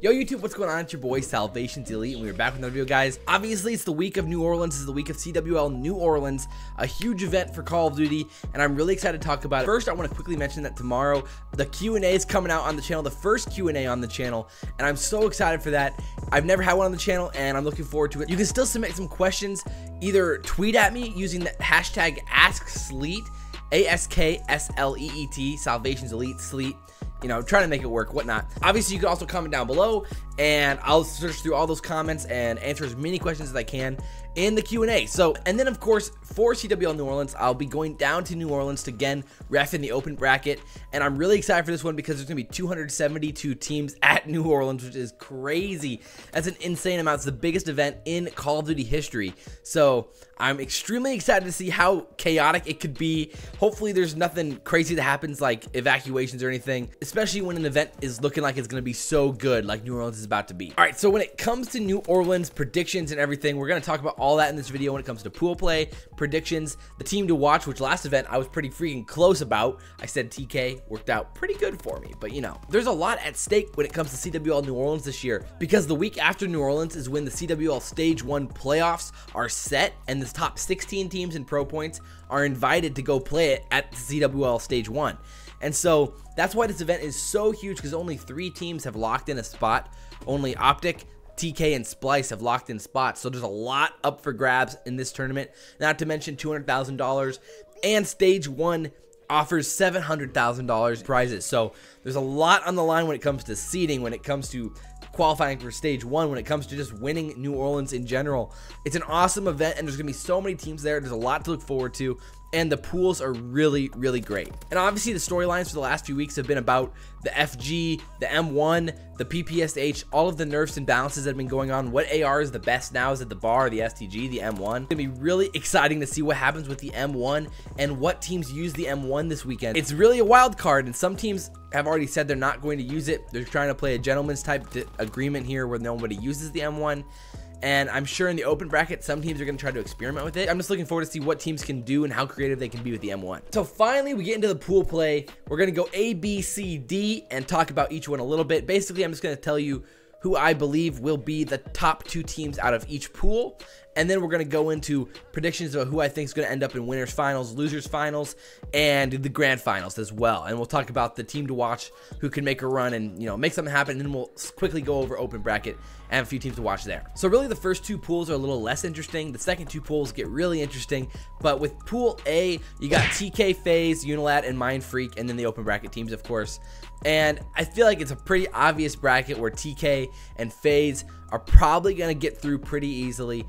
Yo YouTube, what's going on? It's your boy SalvationsElite, and we're back with another video, guys. Obviously, it's the week of New Orleans. This is the week of CWL New Orleans, a huge event for Call of Duty, and I'm really excited to talk about it. First, I want to quickly mention that tomorrow, the Q&A is coming out on the channel, the first Q&A on the channel, and I'm so excited for that. I've never had one on the channel, and I'm looking forward to it. You can still submit some questions, either tweet at me using the hashtag AskSleet, ASKSLEET, SalvationsElite, Sleet. You know, trying to make it work, whatnot. Obviously, you can also comment down below, and I'll search through all those comments and answer as many questions as I can in the Q&A. So, and then of course, for CWL New Orleans, I'll be going down to New Orleans to again ref in the open bracket, and I'm really excited for this one because there's gonna be 272 teams at New Orleans, which is crazy. That's an insane amount. It's the biggest event in Call of Duty history. So I'm extremely excited to see how chaotic it could be. Hopefully there's nothing crazy that happens like evacuations or anything, especially when an event is looking like it's gonna be so good like New Orleans is about to be. All right, so when it comes to New Orleans predictions and everything, we're gonna talk about all that in this video when it comes to pool play, predictions, the team to watch, which last event I was pretty freaking close about. I said TK, worked out pretty good for me, but you know, there's a lot at stake when it comes to CWL New Orleans this year, because the week after New Orleans is when the CWL Stage 1 playoffs are set, and the top 16 teams in pro points are invited to go play it at the CWL Stage 1. And so that's why this event is so huge, because only 3 teams have locked in a spot. Only OpTic, TK, and Splyce have locked in spots. So there's a lot up for grabs in this tournament, not to mention $200,000, and Stage 1 offers $700,000 prizes. So there's a lot on the line when it comes to seeding, when it comes to qualifying for Stage 1, when it comes to just winning New Orleans in general. It's an awesome event, and there's gonna be so many teams there. There's a lot to look forward to, and the pools are really, really great. And obviously the storylines for the last few weeks have been about the FG, the M1, the PPSH, all of the nerfs and balances that have been going on. What AR is the best now? Is it the BAR, the STG, the M1? It's gonna be really exciting to see what happens with the M1 and what teams use the M1 this weekend. It's really a wild card, and some teams have already said they're not going to use it. They're trying to play a gentleman's type agreement here where nobody uses the M1. And I'm sure in the open bracket, some teams are going to try to experiment with it. I'm just looking forward to see what teams can do and how creative they can be with the M1. So finally, we get into the pool play. We're going to go A, B, C, D, and talk about each one a little bit. Basically, I'm just going to tell you who I believe will be the top 2 teams out of each pool. And then we're going to go into predictions of who I think is going to end up in winners finals, losers finals, and the grand finals as well. And we'll talk about the team to watch who can make a run and, you know, make something happen. And then we'll quickly go over open bracket and have a few teams to watch there. So really the first 2 pools are a little less interesting. The second 2 pools get really interesting. But with pool A, you got TK, FaZe, EUnited, and Mindfreak, and then the open bracket teams, of course. And I feel like it's a pretty obvious bracket where TK and FaZe are probably going to get through pretty easily.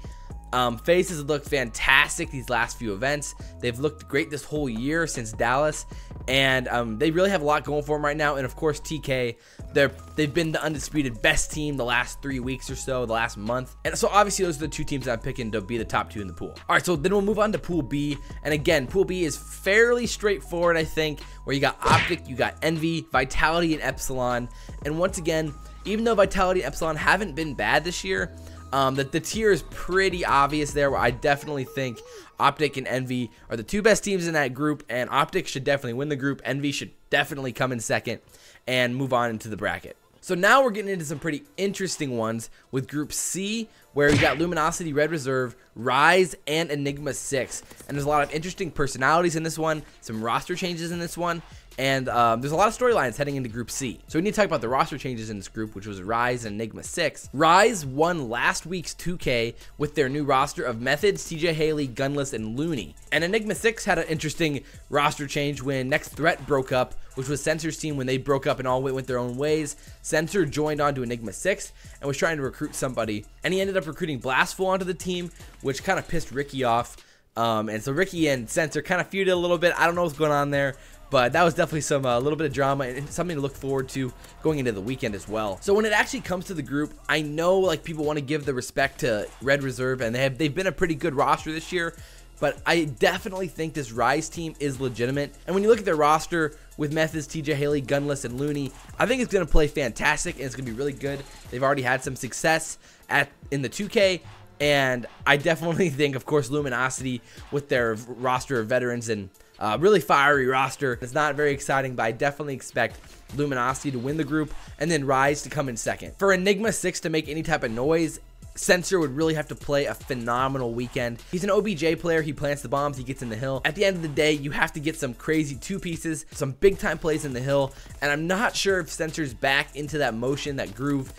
FaZe has looked fantastic these last few events. They've looked great this whole year since Dallas, and they really have a lot going for them right now. And of course TK, they've been the undisputed best team the last 3 weeks or so, the last month. And so obviously those are the 2 teams I'm picking to be the top 2 in the pool. All right, so then we'll move on to pool B. And again, pool B is fairly straightforward, I think, where you got OpTic, you got Envy, Vitality, and Epsilon. And once again, even though Vitality and Epsilon haven't been bad this year, the tier is pretty obvious there, where I definitely think OpTic and Envy are the 2 best teams in that group, and OpTic should definitely win the group. Envy should definitely come in second and move on into the bracket. So now we're getting into some pretty interesting ones with Group C, where we got Luminosity, Red Reserve, Rise, and Enigma 6. And there's a lot of interesting personalities in this one, some roster changes in this one, and there's a lot of storylines heading into Group C. So we need to talk about the roster changes in this group, which was Rise and Enigma 6. Rise won last week's 2K with their new roster of Methods, TJ Haley, Gunless, and Looney. And Enigma 6 had an interesting roster change when Next Threat broke up, which was Censor's team. When they broke up and all went their own ways, Censor joined on to Enigma 6 and was trying to recruit somebody. And he ended up recruiting Blastful onto the team, which kind of pissed Ricky off. And so Ricky and Censor kind of feuded a little bit. I don't know what's going on there, but that was definitely some a little bit of drama and something to look forward to going into the weekend as well. So when it actually comes to the group, I know like people want to give the respect to Red Reserve, and they've been a pretty good roster this year, but I definitely think this Rise team is legitimate. And when you look at their roster with Methods, TJ Haley, Gunless, and Looney, I think it's going to play fantastic and it's going to be really good. They've already had some success in the 2K, and I definitely think, of course, Luminosity with their roster of veterans and really fiery roster. It's not very exciting, but I definitely expect Luminosity to win the group, and then Rise to come in second. For Enigma 6 to make any type of noise, Sensor would really have to play a phenomenal weekend. He's an OBJ player. He plants the bombs. He gets in the hill. At the end of the day, you have to get some crazy two pieces, some big time plays in the hill. And I'm not sure if Sensor's back into that motion, that groove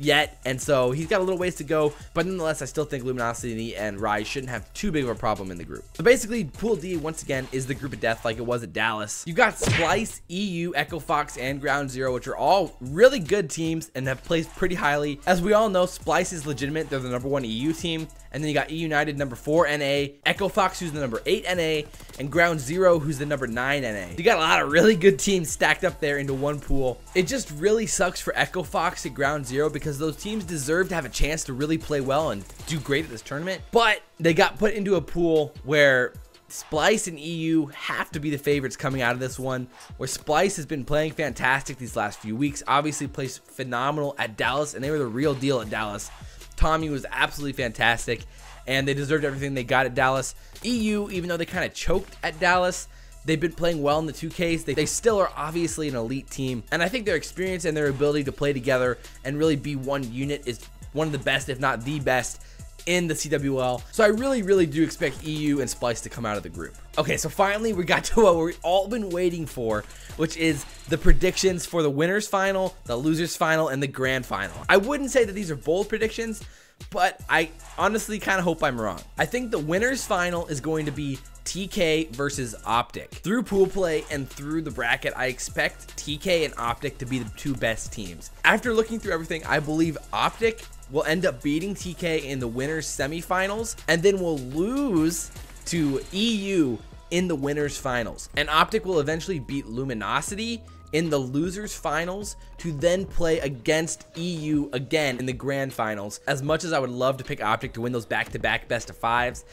yet, and so he's got a little ways to go, but nonetheless I still think Luminosity and Rise shouldn't have too big of a problem in the group. So basically Pool D once again is the group of death like it was at Dallas. You've got Splyce, EU, Echo Fox, and Ground Zero, which are all really good teams and have placed pretty highly. As we all know, Splyce is legitimate. They're the #1 EU team. And then you got EUnited #4 NA, Echo Fox who's the #8 NA, and Ground Zero who's the #9 NA. You got a lot of really good teams stacked up there into one pool. It just really sucks for Echo Fox at Ground Zero because those teams deserve to have a chance to really play well and do great at this tournament. But they got put into a pool where Splyce and EU have to be the favorites coming out of this one, where Splyce has been playing fantastic these last few weeks. Obviously placed phenomenal at Dallas, and they were the real deal at Dallas. Tommy was absolutely fantastic, and they deserved everything they got at Dallas. EU, even though they kind of choked at Dallas, they've been playing well in the 2Ks. They still are obviously an elite team, and I think their experience and their ability to play together and really be one unit is one of the best, if not the best, in the CWL. So I really do expect EU and Splyce to come out of the group. Okay, so finally we got to what we've all been waiting for, which is the predictions for the winners final, the losers final, and the grand final. I wouldn't say that these are bold predictions, but I honestly kind of hope I'm wrong. I think the winners final is going to be TK versus OpTic. Through pool play and through the bracket, I expect TK and OpTic to be the two best teams. After looking through everything, I believe OpTic will end up beating TK in the winners semifinals, and then will lose to EU in the winners finals. And OpTic will eventually beat Luminosity in the losers finals to then play against EU again in the grand finals. As much as I would love to pick OpTic to win those back-to-back best of fives,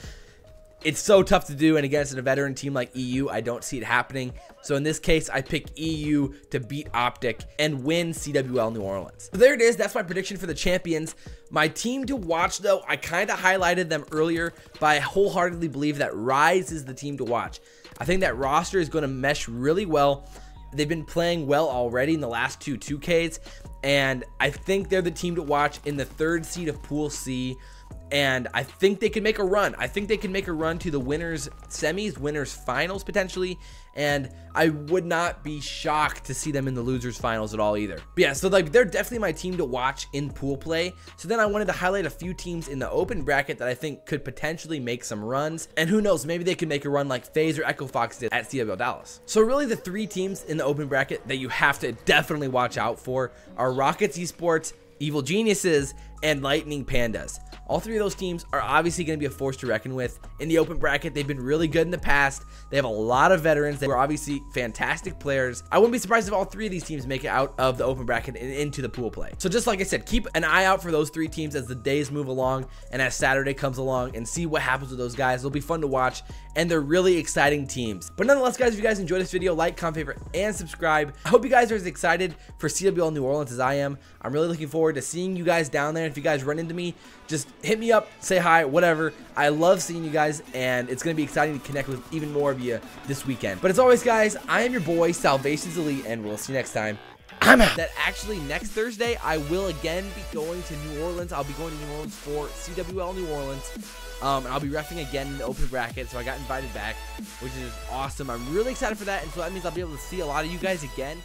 it's so tough to do, and against a veteran team like EU, I don't see it happening. So in this case, I pick EU to beat OpTic and win CWL New Orleans. So there it is. That's my prediction for the champions. My team to watch, though, I kind of highlighted them earlier, but I wholeheartedly believe that Rise is the team to watch. I think that roster is going to mesh really well. They've been playing well already in the last two 2Ks, and I think they're the team to watch in the 3rd seed of Pool C. And I think they can make a run. I think they can make a run to the winners semis, winners finals potentially. And I would not be shocked to see them in the losers finals at all either. But yeah, so like they're definitely my team to watch in pool play. So then I wanted to highlight a few teams in the open bracket that I think could potentially make some runs. And who knows, maybe they could make a run like FaZe or Echo Fox did at CWL Dallas. So really the 3 teams in the open bracket that you have to definitely watch out for are Rockets Esports, Evil Geniuses, and Lightning Pandas. All 3 of those teams are obviously going to be a force to reckon with. In the open bracket, they've been really good in the past. They have a lot of veterans. They were obviously fantastic players. I wouldn't be surprised if all 3 of these teams make it out of the open bracket and into the pool play. So just like I said, keep an eye out for those 3 teams as the days move along and as Saturday comes along, and see what happens with those guys. It'll be fun to watch, and they're really exciting teams. But nonetheless, guys, if you guys enjoyed this video, like, comment, favorite, and subscribe. I hope you guys are as excited for CWL New Orleans as I am. I'm really looking forward to seeing you guys down there. If you guys run into me, just hit me up, say hi, whatever. I love seeing you guys, and it's going to be exciting to connect with even more of you this weekend. But as always, guys, I am your boy, SalvationsElite, and we'll see you next time. I'm out. That actually next Thursday, I will again be going to New Orleans. I'll be going to New Orleans for CWL New Orleans. And I'll be reffing again in the open bracket, so I got invited back, which is awesome. I'm really excited for that, and so that means I'll be able to see a lot of you guys again.